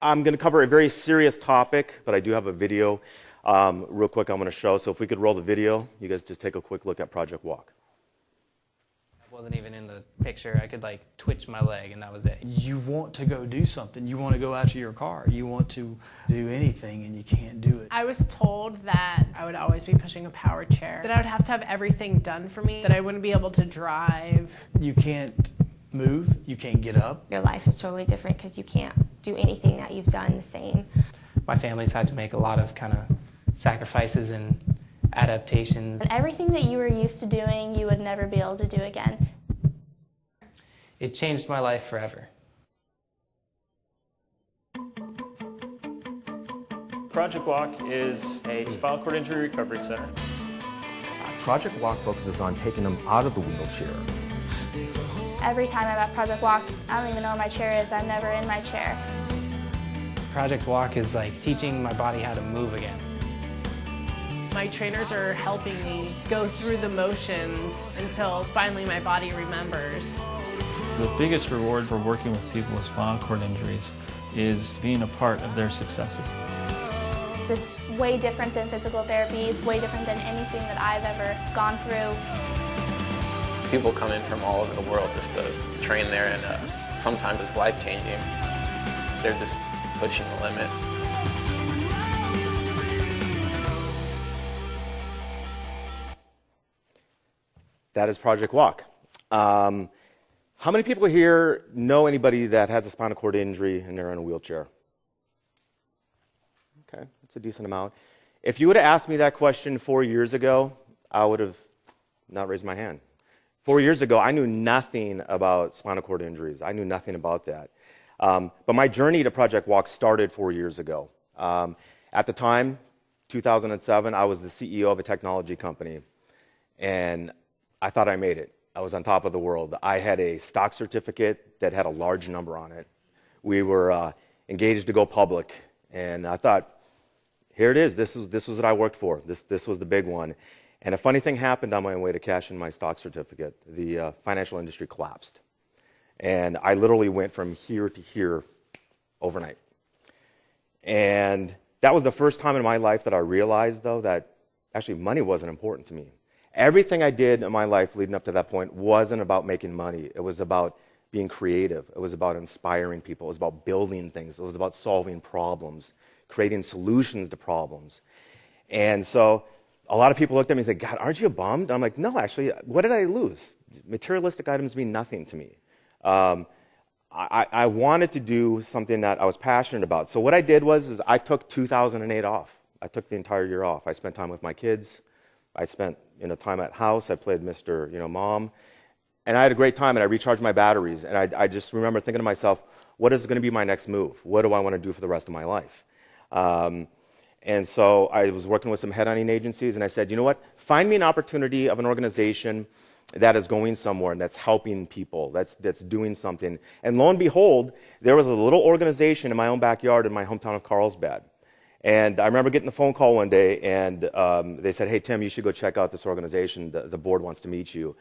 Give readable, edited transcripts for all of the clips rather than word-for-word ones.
I'm going to cover a very serious topic, but I do have a video real quick I'm going to show. So if we could roll the video, you guys just take a quick look at Project Walk. I wasn't even in the picture. I could twitch my leg and that was it. You want to go do something. You want to go after your car. You want to do anything and you can't do it. I was told that I would always be pushing a power chair, that I would have to have everything done for me, that I wouldn't be able to drive. You can't move. You can't get up. Your life is totally different because you can't do anything that you've done the same. My family's had to make a lot of sacrifices and adaptations. And everything that you were used to doing, you would never be able to do again. It changed my life forever. Project Walk is a spinal cord injury recovery center. Project Walk focuses on taking them out of the wheelchair. Every time I'm at Project Walk, I don't even know where my chair is. I'm never in my chair. Project Walk is like teaching my body how to move again. My trainers are helping me go through the motions until finally my body remembers. The biggest reward for working with people with spinal cord injuries is being a part of their successes. It's way different than physical therapy. It's way different than anything that I've ever gone through. People come in from all over the world just to train there, and sometimes it's life-changing. They're just pushing the limit. That is Project Walk. How many people here know anybody that has a spinal cord injury and they're in a wheelchair? Okay, that's a decent amount. If you would have asked me that question 4 years ago, I would have not raised my hand. 4 years ago, I knew nothing about spinal cord injuries. I knew nothing about that. But my journey to Project Walk started 4 years ago. At the time, 2007, I was the CEO of a technology company, and I thought I made it. I was on top of the world. I had a stock certificate that had a large number on it. We were engaged to go public, and I thought, here it is. This was what I worked for. This was the big one. And a funny thing happened on my way to cash in my stock certificate. The financial industry collapsed. And I literally went from here to here overnight. And that was the first time in my life that I realized, though, that actually money wasn't important to me. Everything I did in my life leading up to that point wasn't about making money. It was about being creative. It was about inspiring people. It was about building things. It was about solving problems, creating solutions to problems. And so a lot of people looked at me and said, God, aren't you bummed? I'm like, no, actually, what did I lose? Materialistic items mean nothing to me. I wanted to do something that I was passionate about. So what I did was I took 2008 off. I took the entire year off. I spent time with my kids. I spent time at house. I played Mr. Mom. And I had a great time, and I recharged my batteries. And I just remember thinking to myself, what is going to be my next move? What do I want to do for the rest of my life? And so I was working with some headhunting agencies, and I said, you know what? Find me an opportunity of an organization that is going somewhere and that's helping people, that's doing something. And lo and behold, there was a little organization in my own backyard in my hometown of Carlsbad. And I remember getting a phone call one day, and they said, hey, Tim, you should go check out this organization. The board wants to meet you.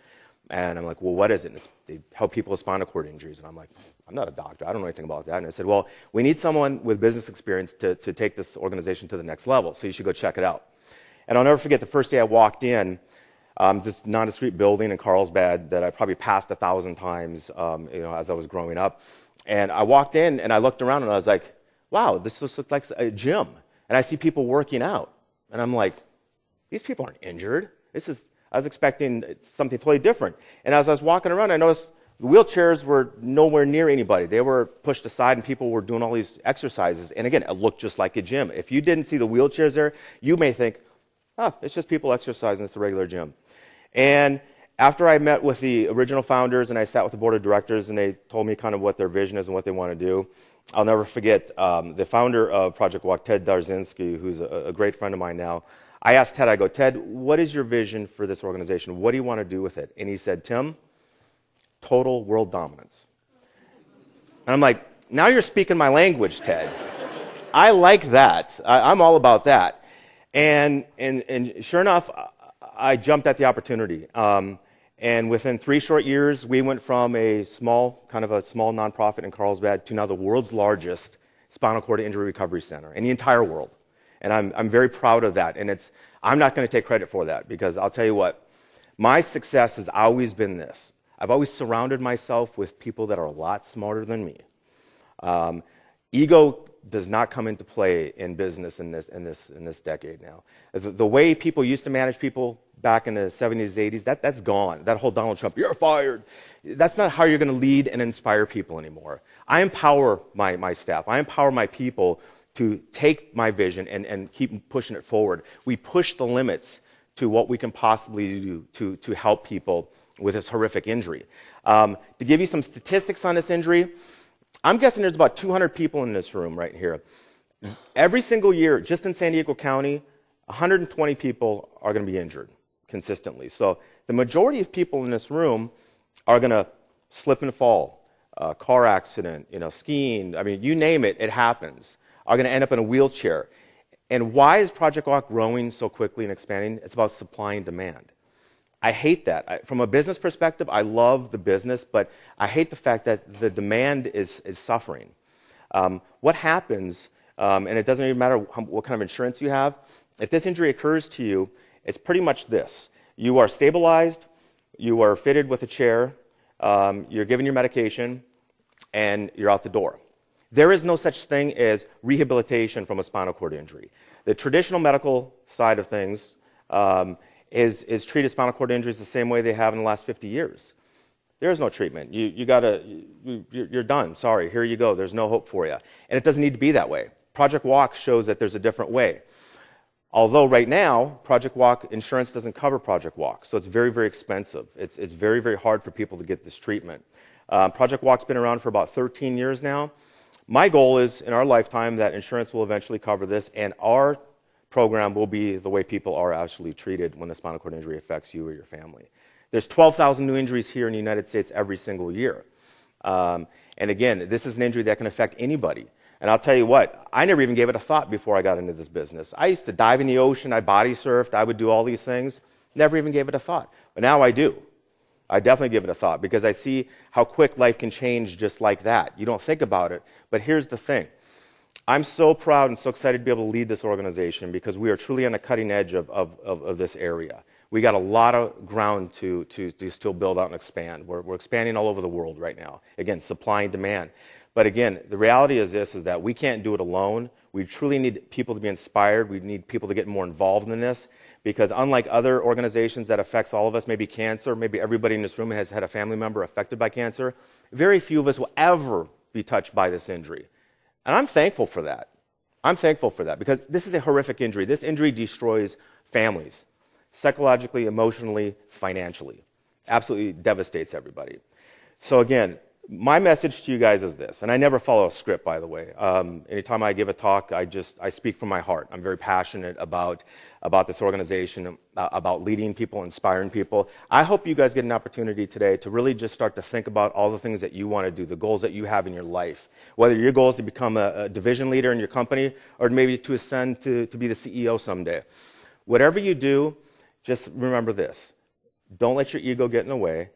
And I'm like, well, what is it? And they help people with spinal cord injuries. And I'm like, I'm not a doctor. I don't know anything about that. And I said, well, we need someone with business experience to take this organization to the next level, so you should go check it out. And I'll never forget the first day I walked in, this nondescript building in Carlsbad that I probably passed 1,000 times as I was growing up. And I walked in, and I looked around, and I was like, wow, this looks like a gym. And I see people working out. And I'm like, these people aren't injured. I was expecting something totally different. And as I was walking around, I noticed the wheelchairs were nowhere near anybody. They were pushed aside, and people were doing all these exercises. And again, it looked just like a gym. If you didn't see the wheelchairs there, you may think, oh, it's just people exercising. It's a regular gym. And after I met with the original founders and I sat with the board of directors, and they told me kind of what their vision is and what they want to do, I'll never forget the founder of Project Walk, Ted Darzinski, who's a great friend of mine now. I asked Ted, I go, Ted, what is your vision for this organization? What do you want to do with it? And he said, Tim, total world dominance. And I'm like, now you're speaking my language, Ted. I like that. I'm all about that. And sure enough, I jumped at the opportunity. And within 3 short years, we went from a small nonprofit in Carlsbad to now the world's largest spinal cord injury recovery center in the entire world. And I'm very proud of that. And I'm not going to take credit for that, because I'll tell you what, my success has always been this. I've always surrounded myself with people that are a lot smarter than me. Ego does not come into play in business in this decade now. The way people used to manage people back in the 70s, 80s, that's gone. That whole Donald Trump, you're fired. That's not how you're going to lead and inspire people anymore. I empower my staff. I empower my people to take my vision and keep pushing it forward. We push the limits to what we can possibly do to help people with this horrific injury. To give you some statistics on this injury, I'm guessing there's about 200 people in this room right here. Every single year, just in San Diego County, 120 people are going to be injured consistently. So the majority of people in this room are going to slip and fall, car accident, skiing, I mean, you name it, it happens, are going to end up in a wheelchair. And why is Project Walk growing so quickly and expanding? It's about supply and demand. I hate that. From a business perspective, I love the business, but I hate the fact that the demand is suffering. What happens, and it doesn't even matter what kind of insurance you have, if this injury occurs to you, it's pretty much this. You are stabilized, you are fitted with a chair, you're given your medication, and you're out the door. There is no such thing as rehabilitation from a spinal cord injury. The traditional medical side of things is treated spinal cord injuries the same way they have in the last 50 years. There is no treatment. You're done. Sorry, here you go. There's no hope for you. And it doesn't need to be that way. Project Walk shows that there's a different way. Although right now, Project Walk insurance doesn't cover Project Walk, so it's very, very expensive. It's very, very hard for people to get this treatment. Project Walk's been around for about 13 years now. My goal is, in our lifetime, that insurance will eventually cover this, and our program will be the way people are actually treated when a spinal cord injury affects you or your family. There's 12,000 new injuries here in the United States every single year. And again, this is an injury that can affect anybody. And I'll tell you what, I never even gave it a thought before I got into this business. I used to dive in the ocean, I body surfed, I would do all these things, never even gave it a thought. But now I do. I definitely give it a thought, because I see how quick life can change just like that. You don't think about it, but here's the thing. I'm so proud and so excited to be able to lead this organization, because we are truly on the cutting edge of this area. We got a lot of ground to still build out and expand. We're expanding all over the world right now. Again, supply and demand. But again, the reality is this, is that we can't do it alone. We truly need people to be inspired. We need people to get more involved in this, because unlike other organizations that affects all of us, maybe cancer, maybe everybody in this room has had a family member affected by cancer, very few of us will ever be touched by this injury. And I'm thankful for that. I'm thankful for that, because this is a horrific injury. This injury destroys families, psychologically, emotionally, financially. Absolutely devastates everybody. So again, my message to you guys is this, and I never follow a script, by the way. Anytime I give a talk, I speak from my heart. I'm very passionate about this organization, about leading people, inspiring people. I hope you guys get an opportunity today to really just start to think about all the things that you want to do, the goals that you have in your life. Whether your goal is to become a division leader in your company, or maybe to ascend to be the CEO someday. Whatever you do, just remember this. Don't let your ego get in the way.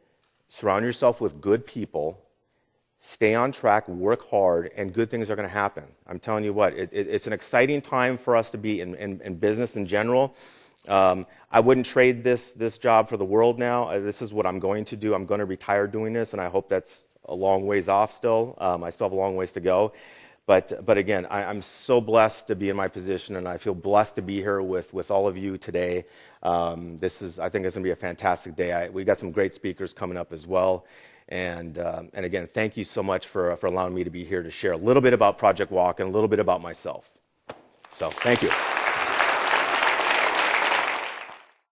Surround yourself with good people. Stay on track, work hard, and good things are going to happen. I'm telling you what, it's an exciting time for us to be in business in general. I wouldn't trade this job for the world now. This is what I'm going to do. I'm going to retire doing this, and I hope that's a long ways off still. I still have a long ways to go. But again, I'm so blessed to be in my position, and I feel blessed to be here with all of you today. I think it's going to be a fantastic day. We got some great speakers coming up as well. And again, thank you so much for allowing me to be here to share a little bit about Project Walk and a little bit about myself. So, thank you.